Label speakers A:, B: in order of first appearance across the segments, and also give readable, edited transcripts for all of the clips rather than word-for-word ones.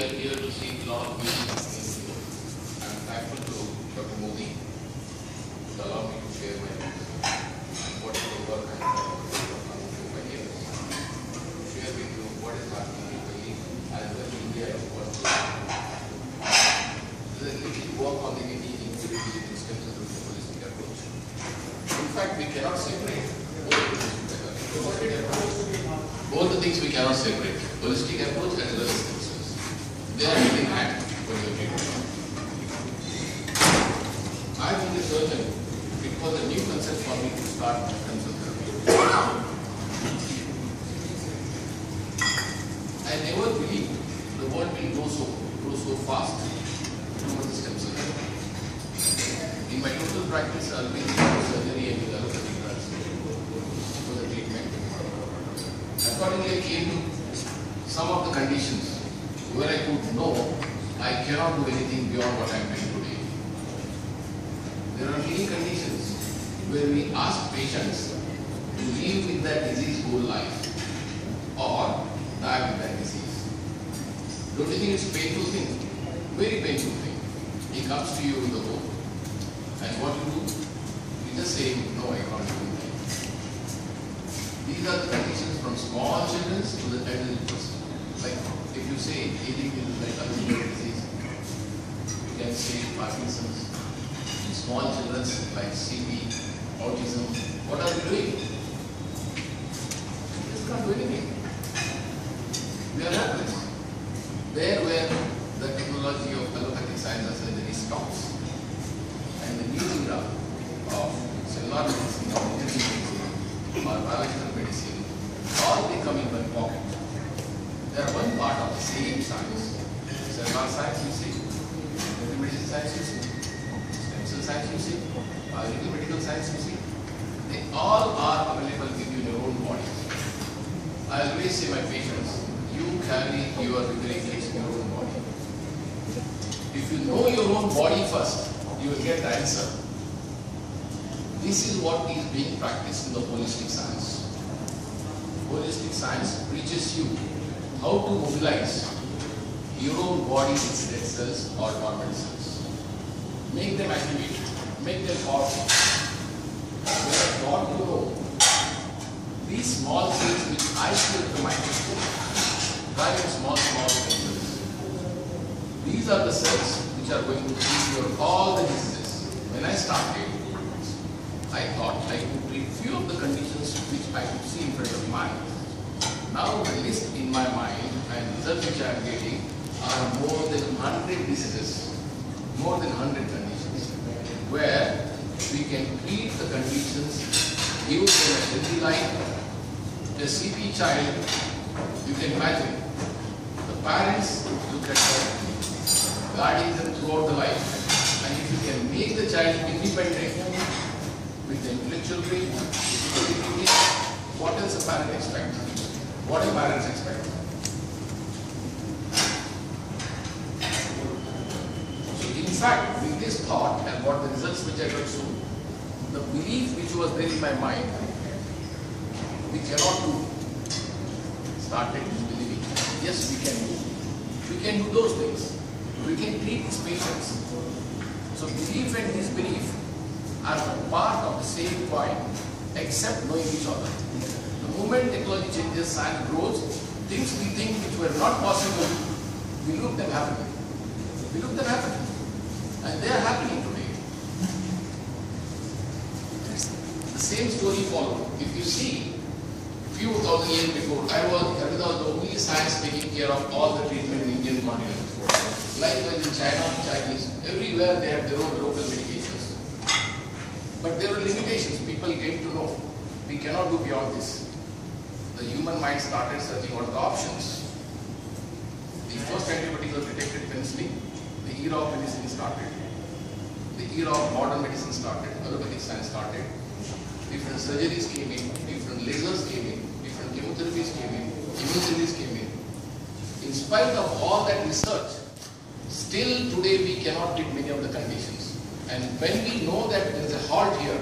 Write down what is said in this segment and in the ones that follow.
A: are here to see a lot of meetings happening here. I am thankful to Dr. Modi to allow me to share my views and what is the work I have done for 5 years. To share with you what is happening in Delhi as well as India is what is there is a little work on the inequality in terms of the holistic approach. In fact, we cannot separate both the things we cannot separate. Holistic approach and other systems. They are in hand for your treatment. I being a surgeon, it was a new concept for me to start cancer therapy. I never believed the world will grow so fast towards the stem cell therapy. In my total practice, I will be doing surgery and allopathic drugs for the treatment. Accordingly, I came to some of the conditions where I could know I cannot do anything beyond what I am doing today. There are many conditions where we ask patients to live with that disease whole life or die with that disease. Don't you think it's a painful thing? Very painful thing. He comes to you with the hope, and what you do? You just say, no, I can't do anything. These are the conditions from small children to the elderly person. Like if you say aging is like Alzheimer's disease, you can say Parkinson's. In small children like CP, autism. What are we doing? We just can't do anything. We are helpless. There where the technology of allopathic science and surgery stops, and the new era of cellular medicine or medicine or biological medicine, all they come in one pocket. They are one part of the same science. Cellular science you see, medicine science you see, stem cell science you see, biological medical science you see. They all are available with you in your own body. I always say my patients, you carry your regulations in your own body. If you know your own body first, you will get the answer. This is what is being practiced in the holistic science. Holistic science teaches you how to mobilize your own body's dead cells or dormant cells. Make them activate, make them powerful. We are taught to know these small cells which I see with the microscope, driving small cells. These are the cells which are going to treat all the diseases. When I started, I thought I could treat few of the conditions which I could see in front of my eyes. Now the list in my mind and results which I am getting are more than 100 diseases, more than 100 conditions, where we can treat the conditions, give them a healthy life. A CP child, you can imagine, the parents look at the guardians throughout the life, and if you can make the child independent, with the intellectual brain, what else a parent expect? What do parents expect? So in fact, with this thought and what the results which I got soon, the belief which was there in my mind, we cannot do, started believing, yes we can do. We can do those things. We can treat these patients. So belief and disbelief are part of the same coin, except knowing each other. The moment technology changes, science grows, things we think which were not possible, we look them happening. We look them happening. And they are happening today. The same story followed. If you see, few thousand years before, that was the only science taking care of all the treatment in Indian continent. Likewise in China, Chinese, everywhere they have their own local medications. But there were limitations. People came to know we cannot do beyond this. The human mind started searching what are the options. The first antibiotic was detected penicillin. The era of medicine started. The era of modern medicine started. Allopathic science started. Different surgeries came in. Different lasers came in. Different chemotherapies came in. Immunotherapies came in. In spite of all that research, still today we cannot treat many of the conditions. And when we know that there is a halt here,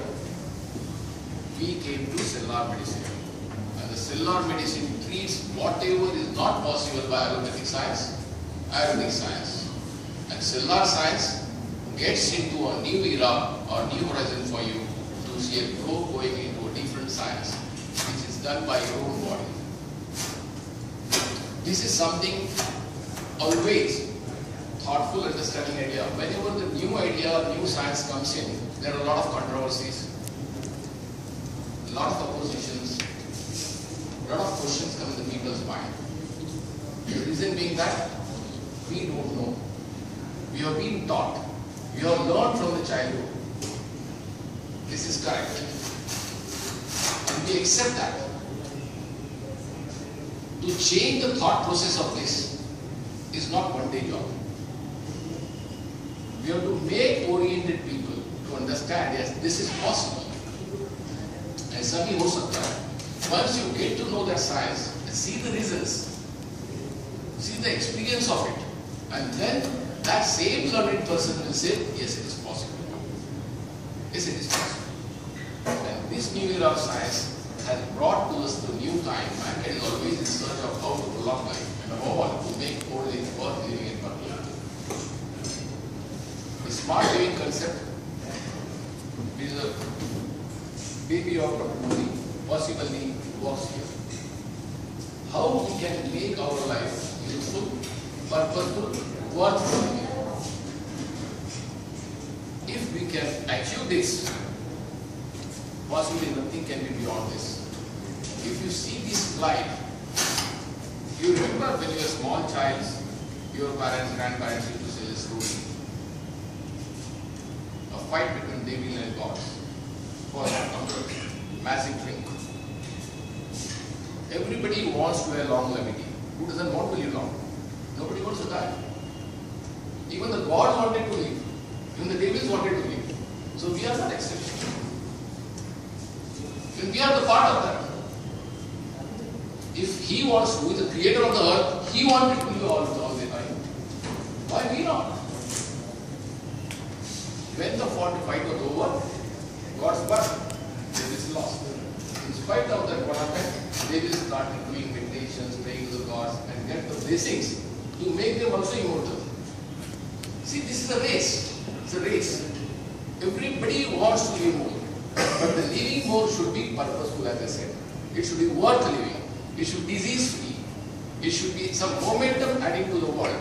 A: we came to cellular medicine. And the cellular medicine treats whatever is not possible by allopathic science. Ayurvedic science. And cellular science gets into a new era or new horizon for you to see a growth going into a different science which is done by your own body. This is something always thoughtful, understanding idea. Whenever the new idea, new science comes in, there are a lot of controversies, a lot of oppositions, a lot of questions come in the people's mind. The reason being that we don't know. We have been taught. We have learned from the childhood. This is correct. And we accept that. To change the thought process of this is not one day job. We have to make oriented people to understand, yes, this is possible. ऐसा भी हो सकता है. Once you get to know that science, see the results, see the experience of it, and then that same learned person will say, yes, it is possible. Yes, it is possible. And this new era of science has brought to us the new time. Mankind is always in search of how to prolong life and how to make old age worth living in particular. The smart living concept is a baby of technology, possibly works here. How we can make our life useful, purposeful, worth living. If we can achieve this, possibly nothing can be beyond this. If you see this slide, you remember when you were a small child, your parents, grandparents used to say a story. A fight between devil and God for a massive drink. Everybody wants to have long longevity. Who doesn't want to live long? Nobody wants to die. Even the gods wanted to live. Even the devils wanted to live. So we are not exception. And we are the part of that. If he wants to, who is the creator of the earth, he wanted to live all the time. Why we not? When the fight was over, God's won. Devils lost. In spite of that, what happened? Devils started doing meditations, praying to the gods, and get the blessings to make them also immortal. See, this is a race. It's a race. Everybody wants to live more. But the living more should be purposeful, as I said. It should be worth living. It should be disease-free. It should be some momentum adding to the world.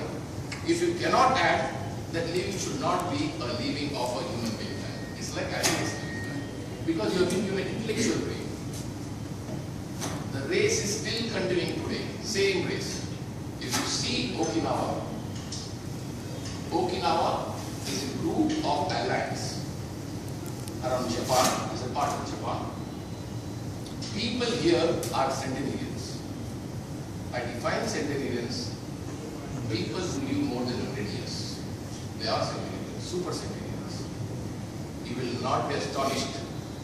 A: If you cannot add, that living should not be a living of a human being. It's like animals living. Because you have been given intellectual brain. The race is still continuing today. Same race. If you see Okinawa, Okinawa is a group of islands around Japan, is a part of Japan. People here are centenarians. I define centenarians, people who live more than 100 years. They are centenarians, super centenarians. You will not be astonished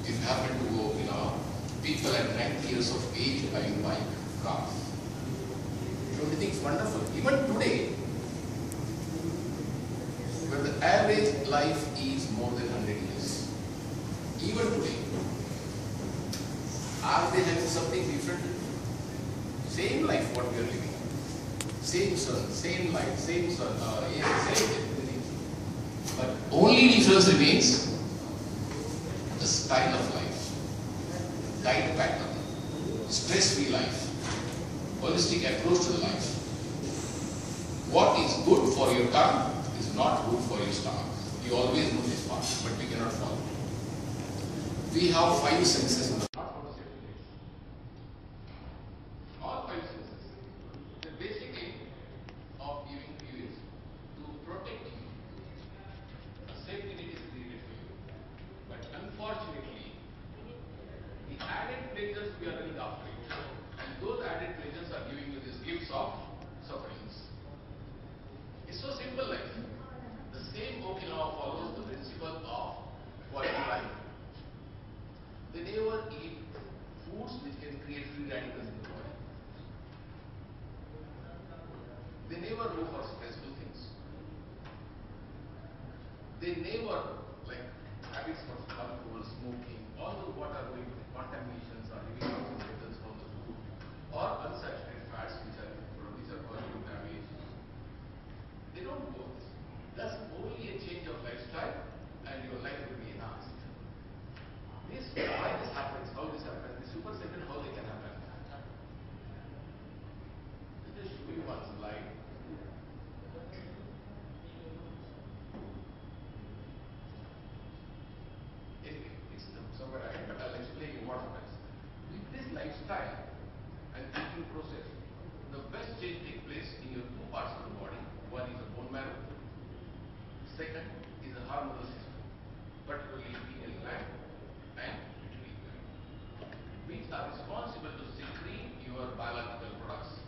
A: if you happen to go Okinawa. People at 90 years of age driving bike, cars. Don't you think it's wonderful? Even today, where the average life is more than 100 years. Even today, are they having something different? Same life what we are living. Same sun, same light, same sun, same everything. But only difference remains the style of life, diet pattern, stress-free life, holistic approach to life. What is good for your tongue is not good for your stomach. You always know this part, but we cannot follow. We have 5 senses in the all 5 senses. The basic aim of giving you is to protect you. A safety net is created for you. But unfortunately, the added pleasures we are running after it. And those added pleasures are giving you these gifts of sufferings. It's so simple life. The same Okinawa follows the principle of quality life. They never eat foods which can create free radicals in the body. They never go for stressful things. They never like habits of alcohol, smoking, all those what are going to be contaminations or living concentrations from the food or unsaturated fats which are going to damage. are responsible to secrete your biological products,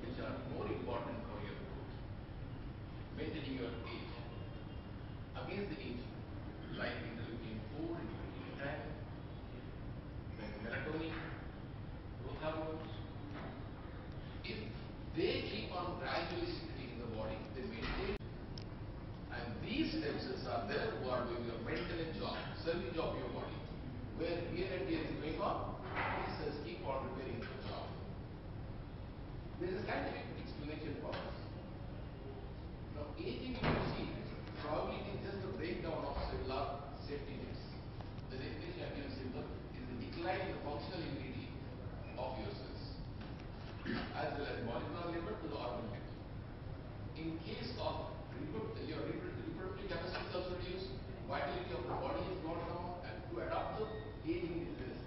A: which are more important for your growth, maintaining your age, against the aging, like interleukin 4, interleukin 10, then melatonin, growth hormones. If they keep on gradually secreting in the body, they maintain. And these stem cells are there who are doing your maintenance job, serving job of your body. Where wear and tear is going on, these cells keep on repairing the job. There is a scientific explanation for this. Now, aging, if you see, probably it is just the breakdown of cellular safety nets. The definition I give simple is the decline in the functional immunity of your cells, as well as molecular level to the organ level. In case of your reproductive capacity is also reduced, vitality of the body is gone down, and to adapt the aging diseases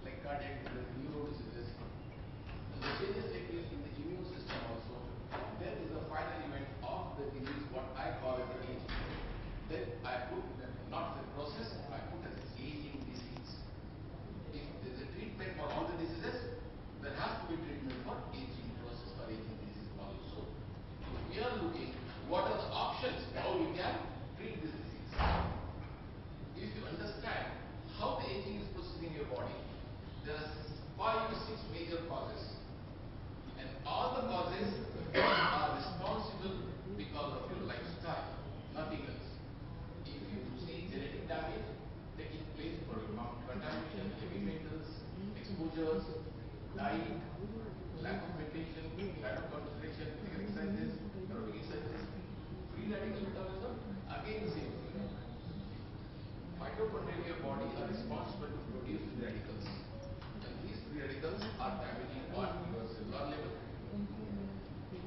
A: like cardiac disease, neuro diseases, and the changes take place in the immune system also. Then is the final event of the disease, what I call as the aging. Then I put not the process, I put as aging disease. If there is a treatment for all the diseases, there has to be treatment for aging process or aging disease also. We are looking what are the options how we can treat this disease. If you understand how the aging is processing your body, there are 5 to 6 major causes, and all the causes are responsible because of your lifestyle, nothing else. If you see genetic damage taking place for contamination, heavy metals, exposures, diet, lack of meditation, lack of concentration, physical exercises, aerobic exercises, free radical metabolism, again the same thing. Mitochondria in your body are responsible to produce free radicals, and these free radicals are damaging what your cellular level,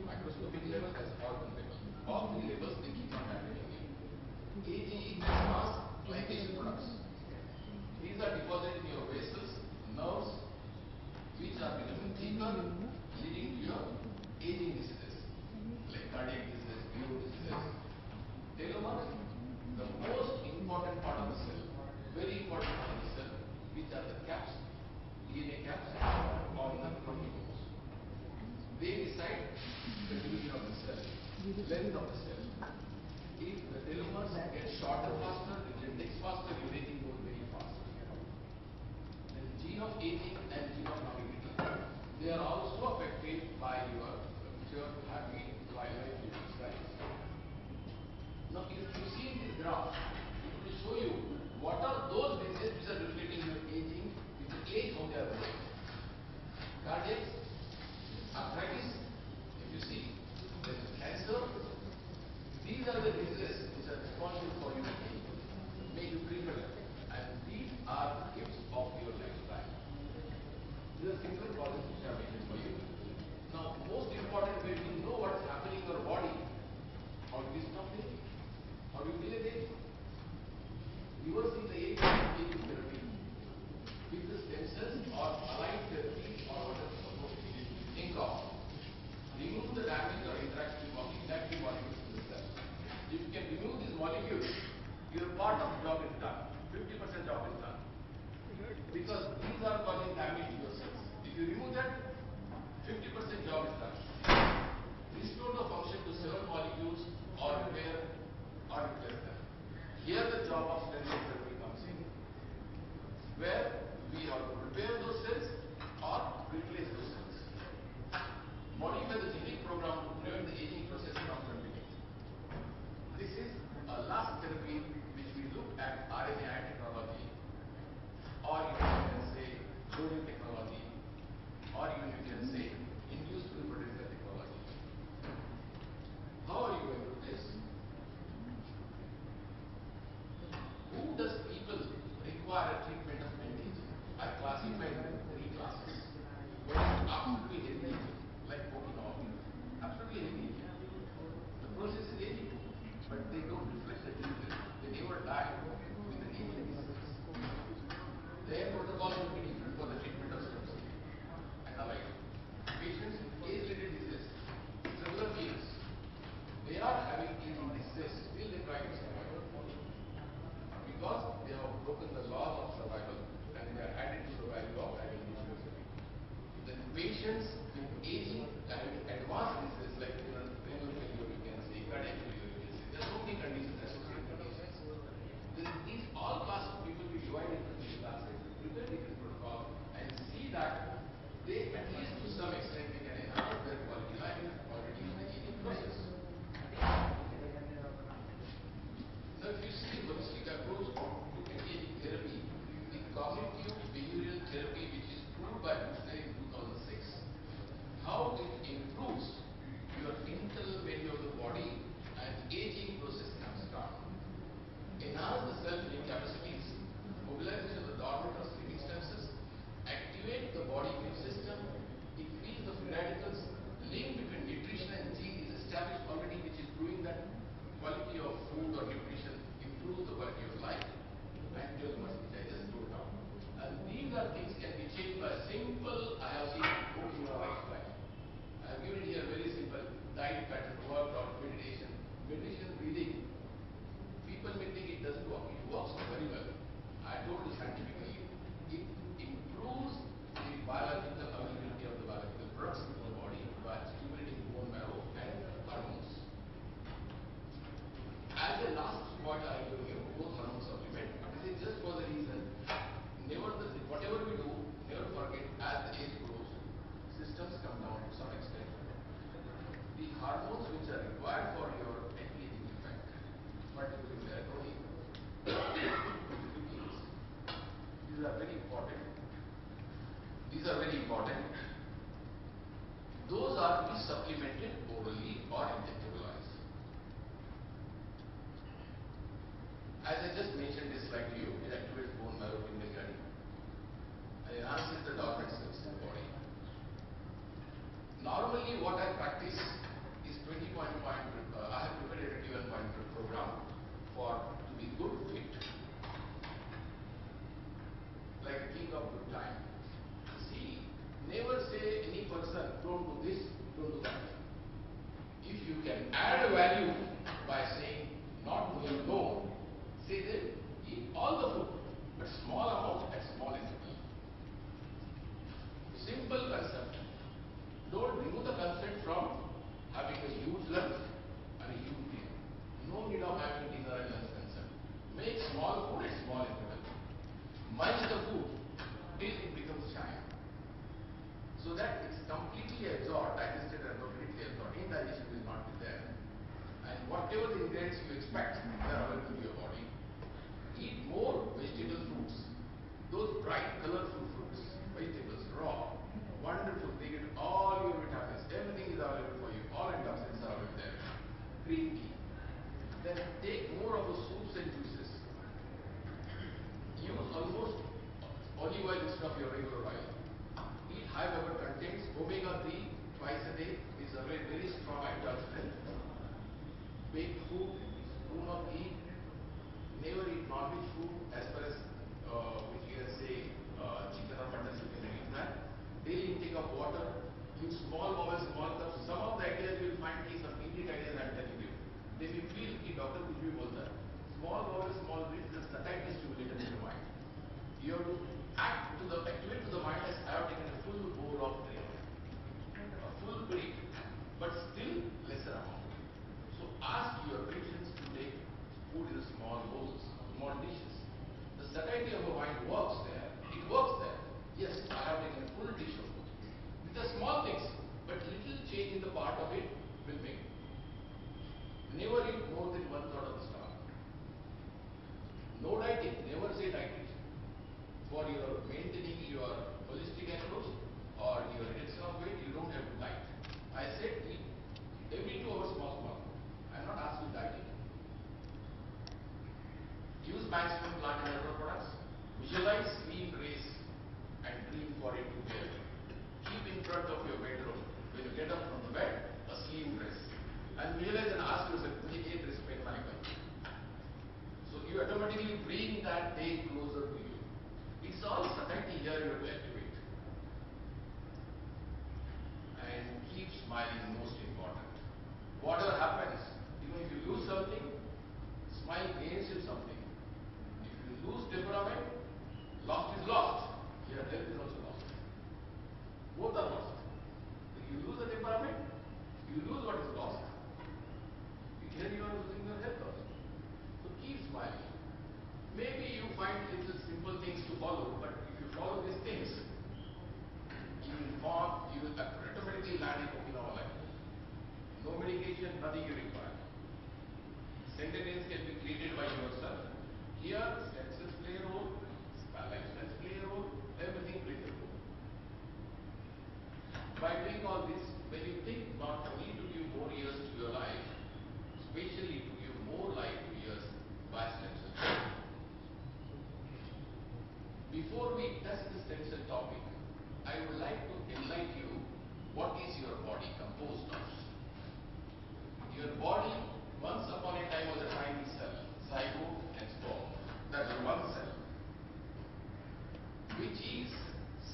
A: microscopic level, as organ level. All 3 levels they keep on damaging you. AGE and mass glycation products. These are deposited in your vessels, nerves, which are becoming thicker, leading to your aging diseases like cardiac disease, neuro diseases. Telomeres, the most important part of the cell, very important part of the cell, which are the caps, DNA caps, on the chromosomes. They decide the division of the cell, length of the cell. If the telomeres get shorter faster, it will index faster, your aging goes very fast. The gene of aging and gene of longevity, they are also affected by your future habit, wildlife, lifestyles. Now, if you see in this graph, it will show you what are those diseases which are reflecting your aging with the age how they are growing. Cardiac, arthritis, if you see, then cancer. These are the diseases which are responsible for your age, make you prevalent, and these are gifts of your lifestyle. These are simple causes which I have mentioned for you. Now, most important, when you know what is happening in your body, how do you stop aging? How do you delay the aging? Reversing the aging therapy with the stem cells or aligned therapy or whatever supposed to think of. Remove the damage or inactive molecules in the cell. If you can remove these molecules, your part of the job is done. 50% job is done. Because these are causing damage to your cells. If you remove that, 50% job is done. Restore the function to 7 molecules or repair or replace them. Here the job of stem cell therapy comes in, where we have to repair those cells or replace those cells. Modify the genetic program to prevent the aging process from continuing. This is a last therapy which we look at RNAi technology, or you can say cloning technology, or even you can say induced reproductive technology. How are you going to do this? Who does people require a treatment of anti-aging? I call simple, I have seen book in our lifestyle. I have given here very simple diet pattern, workout, meditation. Meditation, breathing. People may think it doesn't work. It works very well. I told you scientifically, it improves the biological availability of the biological products in the body by stimulating bone marrow and hormones. As a last point, I give you growth hormone supplement. This is just for the reason, whatever we do, never forget as the age grows, systems come down to some extent. The hormones which are required for your anti-aging effect, particularly melatonin, these are very important. These are very important. Those are to be supplemented orally or injectabilized. As I just mentioned this slide to you, it activates bone marrow pigment and enhances the dormant cells in the body. Normally, what I practice is 20-point. I have prepared a 21-point program to be good fit, like a king of good time. See, never say any person don't do this, don't do that. If you can add value by saying not doing no, say that eat all the food, but small amount at small interval. Simple concept. Don't remove the concept from having a huge lunch and a huge dinner. No need of having dinner and lunch concept. Make small food at small interval. Munch the food till it becomes shy, so that it's completely absorbed, digested and completely absorbed. Indigestion will not be there. And whatever the ingredients you expect, they are available to your body. Eat more vegetable fruits. Those bright colorful fruits, vegetables, raw, wonderful. They get all your vitamins. Everything is available for you. All antioxidants are available there. Green tea. Then take more of the soups and juices. Use almost olive oil instead of your regular oil. Eat high fiber contents. Omega-3 twice a day is a very strong antioxidant. Baked food, spoon of ghee. Never eat non-veg food as far as which you can say chicken or mutton, you can eat that. Daily intake of water. Use small bowls, small cups. Some of the ideas you will find some basic ideas I am telling you. Then you feel कि doctor कुछ भी बोलता है. Small bowel, small breath, the satiety stimulated in the mind. You have to activate to the mind as I have taken a full bowl of drink, a full break, but still lesser amount. So ask your patients to take food in small bowls, small dishes. The satiety of the mind works there. It works there. Yes, I have taken a full dish of food. These are small things, but little change in the part of it will make. Never eat more than 1/3 of the stomach. No dieting. Never say dieting. For your maintaining your holistic approach or your reduction of weight, you don't have to diet. I said eat every 2 hours small. I am not asking dieting. Use maximum plant and herbal products. Visualize clean rays and dream for it to bear. Keep in front of your bedroom when you get up from the bed a sleeve dress. And visualize and ask yourself, मुझे ये dress पहनना है. So you automatically bring that day closer to you. It's all satiety here you have to activate. And keep smiling, most important. Whatever happens, even if you lose something, smile gains you something. If you lose temperament, lost is lost. Your health is also lost. Both are lost. If you lose the temperament, you lose what is lost. Here you are losing your health also. So keep smiling. Maybe you find little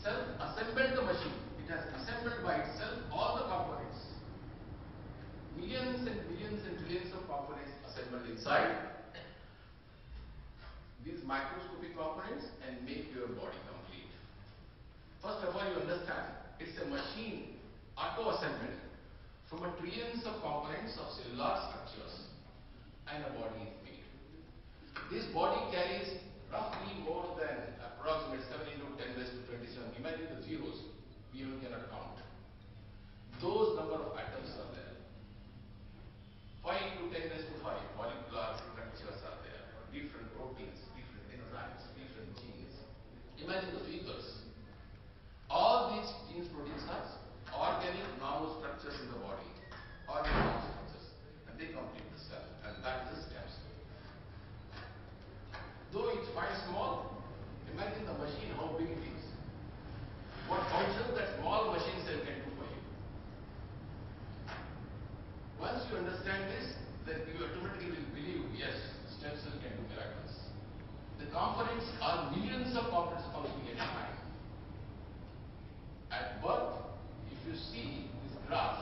A: self-assembled the machine. It has assembled by itself all the components. Millions and billions and trillions of components assembled inside these microscopic components and make your body complete. First of all, you understand it's a machine auto-assembled from a trillions of components of cellular structures, and a body is made. This body carries roughly more than approximately 7 into 10 raised to 27. Imagine the zeros, we even cannot count. Those number of atoms are there. 5 into 10 raised to 5 molecular structures are there. Different proteins, different enzymes, different genes. Imagine the figures. All these genes, proteins are organic normal structures in the body. Organic normal structures. And they complete the cell. And that is the stem cell. Though it's quite small, imagine the machine, how big it is. What function that small machine cell can do for you. Once you understand this, then you automatically will believe, yes, stem cell can do miracles. The components are millions of components functioning at a time. At birth, if you see this graph,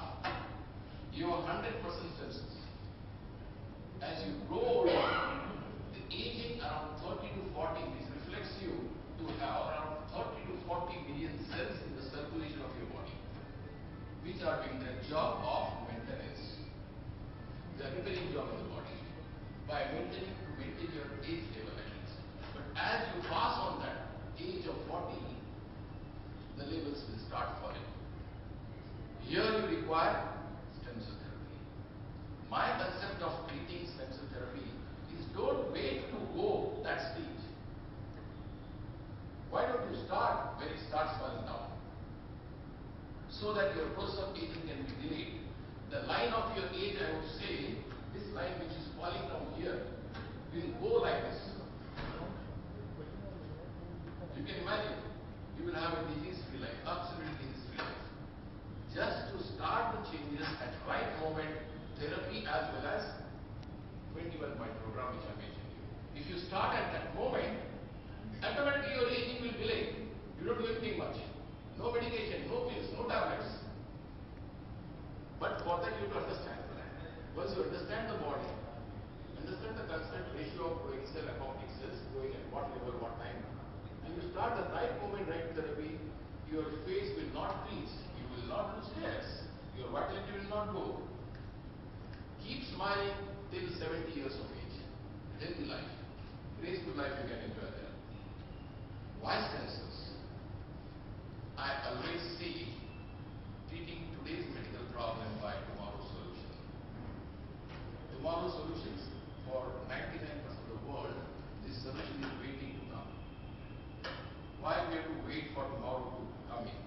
A: you have 100% stem cells. As you grow older, the aging around 30 to 40, this reflects you to have around 30 to 40 million cells in the circulation of your body, which are doing their job of maintenance. They are repairing job in the body by maintaining your age level at least. But as you pass on that age of 40, the levels will start falling. Here you require stem cell therapy. My concept of treating stem cell therapy is don't wait to go that stage. Why don't you start when it starts falling down? So that your process of aging can be delayed. The line of your age, I would say, this line which is falling down here, will go like this. You can imagine, you will have a disease-free life, absolutely disease-free life. Just to start the changes at right moment, therapy as well as 21-point program which I mentioned you. If you start at that moment, automatically your aging will delay. You don't do anything much. No medication, no pills, no tablets. But for that you have to understand. Once you understand the body, understand the constant ratio of growing cell, apoptic cells, growing at what level, what time, and you start the right moment, right therapy, your face will not bleach, you will not lose hairs, your vitality will not go. Keep smiling till 70 years of age. Healthy life. Graceful life you can enjoy there. Why stem cells? I always see treating today's medical problem by tomorrow's solution. Tomorrow's solutions, for 99% of the world, this solution is waiting to come. Why we have to wait for tomorrow to come in?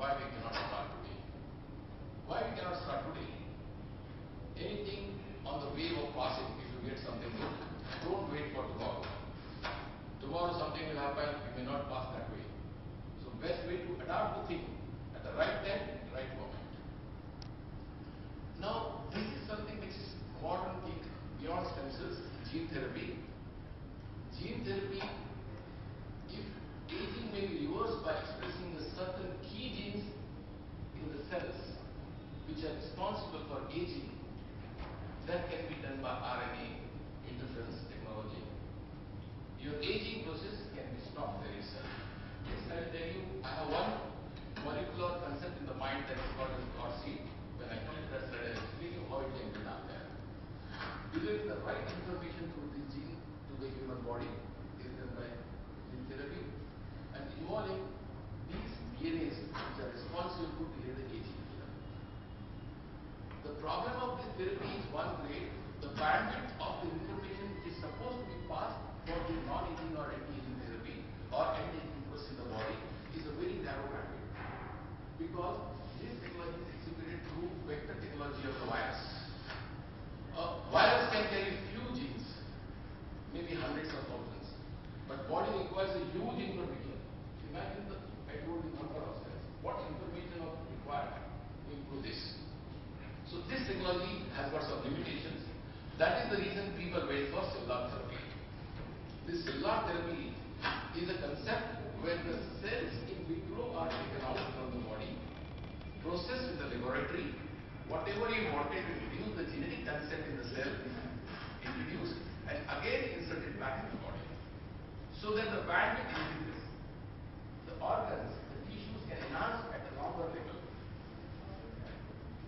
A: Why we cannot start today? Why we cannot start today? Anything on the wave of passing, if you get something good, don't wait for tomorrow. Tomorrow something will happen, you may not pass that way. So best way to adapt the thing at the right time, right moment. Now, this is something which is modern thing beyond stem cells, gene therapy. Gene therapy, if aging may be reversed by expressing the certain key genes in the cells which are responsible for aging, that can be done by RNA interference technology. Your aging process can be stopped there itself. Yes, I will tell you, I have one molecular concept in the mind that is called as seed. When I click that slide, I will explain you how it can be done there. Delivering the right information through this gene to the human body is done by gene therapy, and involving these DNAs which are responsible to delay the aging. The problem of this therapy is one grade. The bandwidth of the information which is supposed to be passed for the non-aging or anti-aging therapy or anti-aging process in the body is a very narrow bandwidth. Because this technology is executed through vector technology of the virus. A virus can carry few genes, maybe hundreds of thousands, but body requires a huge information. Imagine I told you number of cells. What information is required to improve this? So this technology has got some limitations. That is the reason people wait for cellular therapy. This cellular therapy is a concept where the cells in vitro so that the bandwidth increases. The organs, the tissues can enhance at a longer level.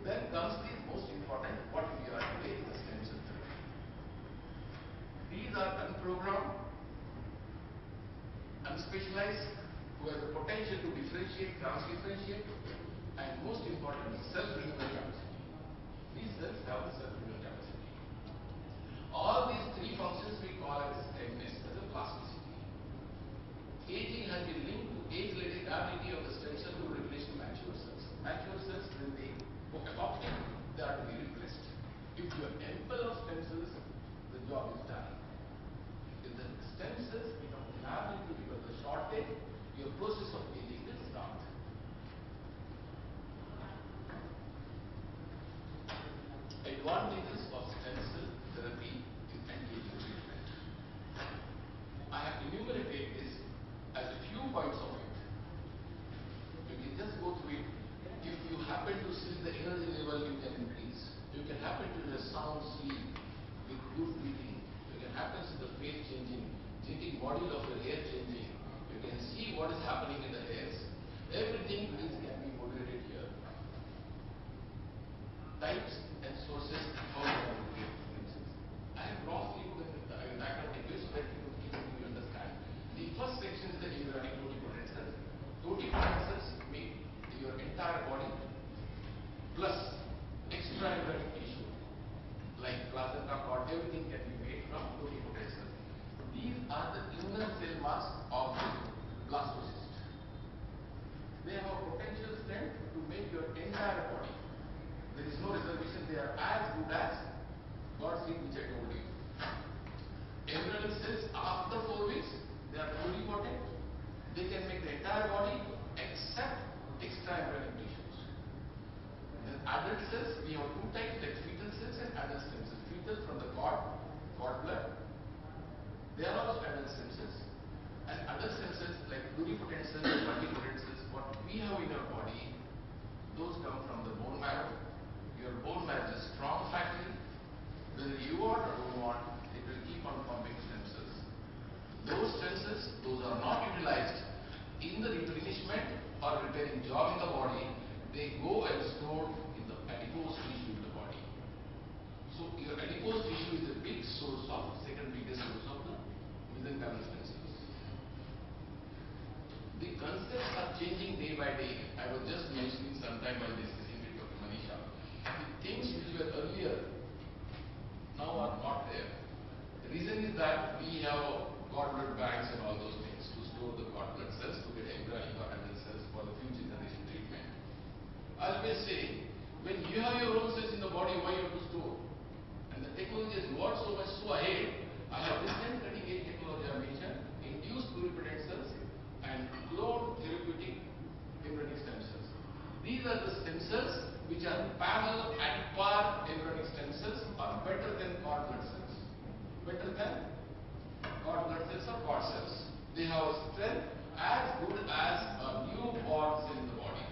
A: Then comes the most important, what we are today, the stem cell therapy. These are unprogrammed, unspecialized, who have the potential to differentiate, transdifferentiate, and most importantly, self-renewal capacity. These cells have the self-renewal capacity. All these three functions we call as stemness, as a plasticity. Aging has been linked to age-related ability of the stem cell to replace mature cells. Mature cells, when they apoptic, they are to be replaced. If you are ample of stem cells, the job is done. If the stem cells become inability because of the shortage, your process of aging will start. Advantages of stem cell therapy in anti-aging treatment. I have enumerated this as a few points of it. You can just go through it. If you happen to sleep, the energy level you can increase. You can happen to have sound sleep with good breathing. You can happen to the face changing, genetic model of the hair changing. You can see what is happening in the hairs. Everything can be moderated here. Types and sources, how you are looking at things. I have broadly put in the academic so that you understand. The first section is the embryonic totipotent cells. Totipotent cells make your entire body plus extra embryonic tissue like placenta, cord, everything can be made from totipotent cells. These are the inner cell mass of the blastocyst. They have a potential strength to make your entire body. There is no reservation, they are as good as God's seed which I told you. Embryonic cells after 4 weeks, they are pluripotent. They can make the entire body except extra embryonic tissues. Then adult cells, we have two types like fetal cells and adult stem cells. Fetal from the cord blood, they are also adult stem cells. And adult stem cells like pluripotent cells and multipotent cells, what we have in our body, those come from the bone marrow. Your bone marrow is a strong factory. Whether you want or don't want, it will keep on pumping stem cells. Those stem cells, those are not utilized in the replenishment or repairing job in the body. They go and stored in the adipose tissue in the body. So your adipose tissue is a big source of, second biggest source of the mesenchymal stem cells. The concepts are changing day by day. I was just mentioning sometime while discussing with Dr. Manisha. The things which were earlier now are not there. The reason is that we have cord blood banks and all those things to store the cord blood cells to get embryonic or adult cells for the future generation treatment. I always say, when you have your own cells in the body, why you have to store? And the technology has got so much so ahead. I have recent cutting edge technology I mentioned, induced pluripotent cells and cloned therapeutic embryonic stem cells. These are the stem cells which are parallel at par embryonic stem cells are better than cord blood cells. Better than cord blood cells or cord cells. They have a strength as good as a newborn cell in the body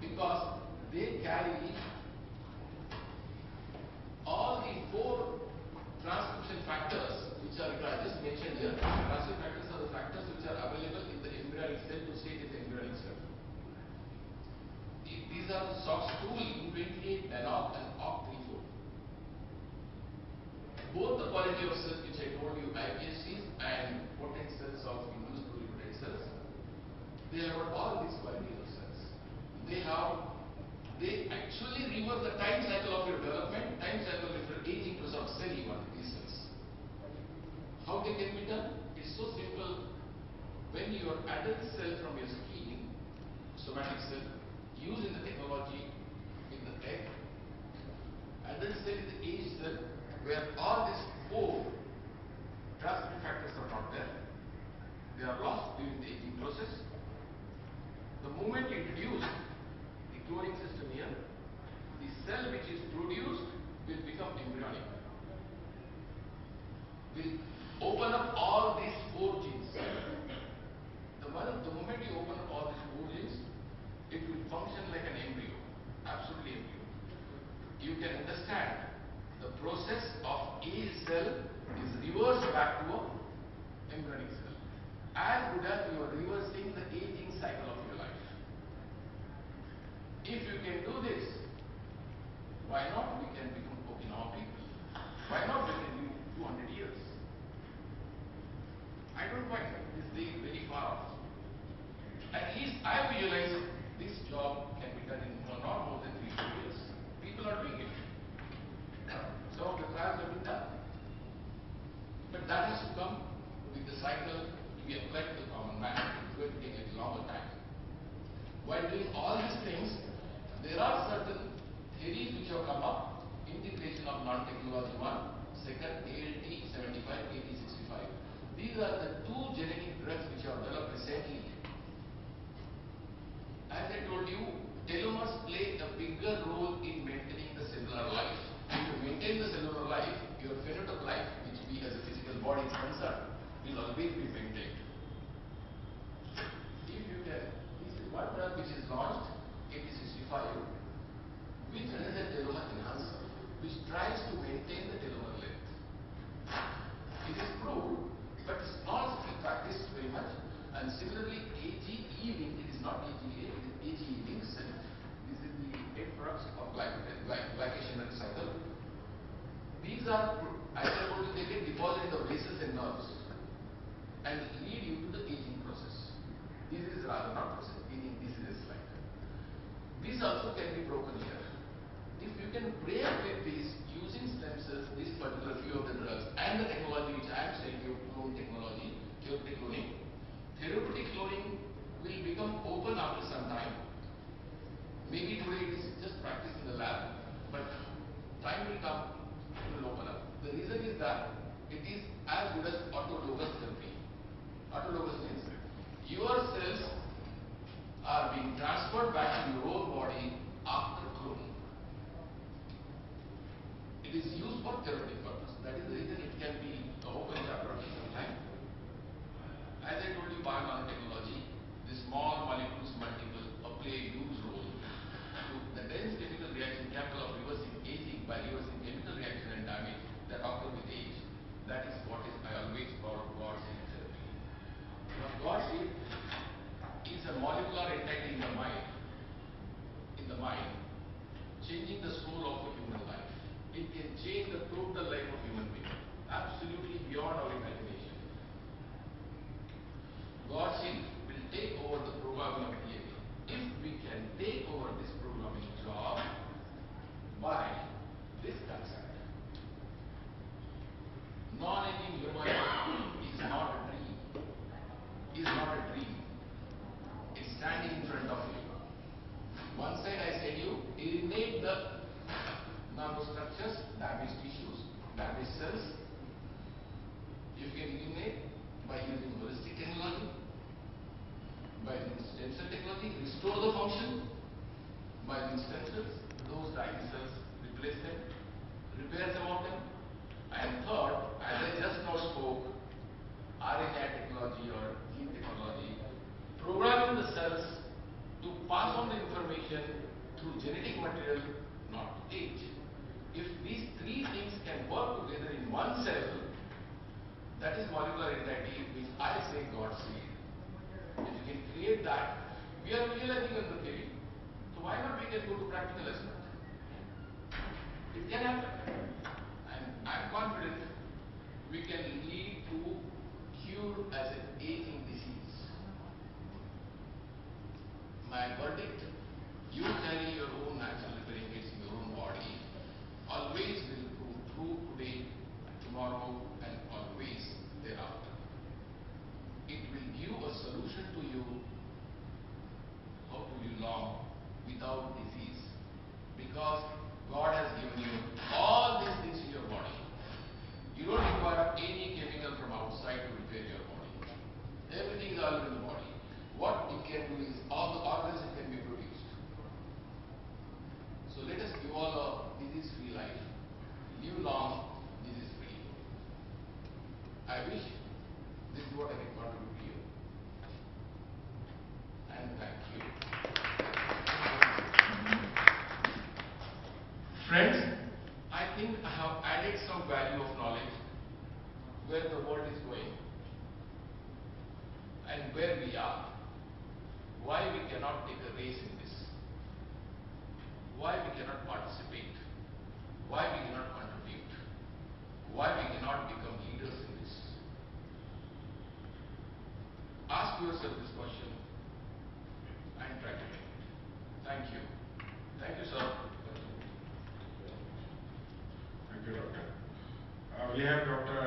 A: because they carry all the 4 transcription factors which are required. I just mentioned here. Transcription factors are the factors which are available in the embryonic cell to state its embryonic cell. These are the SOX2, LIN28, NANOC and OCT34. Both the quality of cells which I told you, iPSCs and potent cells of induced pluripotent cells, they have got all these qualities of cells. They actually reverse the time cycle of your development, time cycle of your aging process of cell even, these cells. How they can be done? It's so simple. When your adult cell from your skin, somatic cell, using the technology in the egg, adult cell is the age cell where all these 4 transcription factors are not there. They are lost during the aging process. The moment you introduce the cloning system here, the cell which is produced will become embryonic. Will open up all these 4 genes. The moment you open up all these 4 genes, it will function like an embryo, absolutely embryo. You can understand the process of age cell is reversed back to a embryonic cell. I visualize this job can be done in not more than 3 years. People are doing it. Some of the trials have been done. But that has to come with the cycle to be applied to the common man. It's going to take a longer time. While doing all these things, there are certain theories which have come up. Integration of non-technology 1, second ALT 75, AT 65. These are the 2 genetic drugs which are developed recently. As I told you, telomeres play a bigger role in maintaining the cellular life. If you maintain the cellular life, your phenotype life, which we as a physical body is concerned, will always be maintained. If you can, this is one drug which is launched, AT65, which is a telomere enhancer, which tries to maintain the telomere length. It is proved, but it's not practiced very much. And similarly, AGE-Link, it is not AGA, it is AGE-Link. This is the end products of glycation cycle. These are, as I told you, they get deposited in the vases and nerves and lead you to the aging process. This is rather not process, aging, this is a slide. This also can be broken here. If you can break with this using stem cells, this particular few of the drugs and the technology which I am saying, your clone technology, therapeutic cloning. Therapeutic cloning will become open after some time. Maybe today it is just practice in the lab, but time will come, it will open up. The reason is that it is as good as autologous therapy. Autologous means your cells are being transferred back to your own body after cloning. It is used for therapeutic purpose. That is the reason it can be an open chapter at some time. As I told you, biotechnology, the small molecules multiple play a huge role to the dense chemical reaction capable of reversing aging by reversing chemical reaction and damage that occur with age. That is what is I always call God-seed therapy. Now, God-seed is a molecular entity in the mind, changing the soul of a human life. It can change the total life of human being, absolutely beyond our imagination. God-seed will take over the programming of DNA. If we can take over this programming job by this concept, non-aging human is not a dream. It's standing in front of you. One side I said you eliminate the nanostructures, damaged tissues, damaged cells. You can eliminate by using holistic technology, by using stem cell technology, restore the function, by using stem cells, those dying cells, replace them, repair some of them, and third, as I just now spoke, RNA technology or gene technology, programming the cells to pass on the information through genetic material, not age. If these 3 things can work together in one cell, that is molecular entity which I say God-seed. If you can create that, we are visualizing on the theory. So why not we can go to practical aspect? It can happen. And I am confident we can lead to cure as an aging disease. My verdict, you carry your own natural repairing aids in your own body, always will prove true today, tomorrow, and always thereafter. It will give a solution to you how to live long without disease, because God has given you all these things in your body. You don't require any chemical from outside to repair your body. Everything is already in the body. What it can do is all the organs it can be produced. So let us give all a disease-free life. Live long, disease-free. I wish this is what I can contribute to you. And thank you. Friends, I think I have added some value of knowledge where the world is going and where we are. Why we cannot take a race in this? Why we cannot participate? Why we cannot contribute? Why we cannot become leaders in this? Ask yourself this question.
B: we have Dr.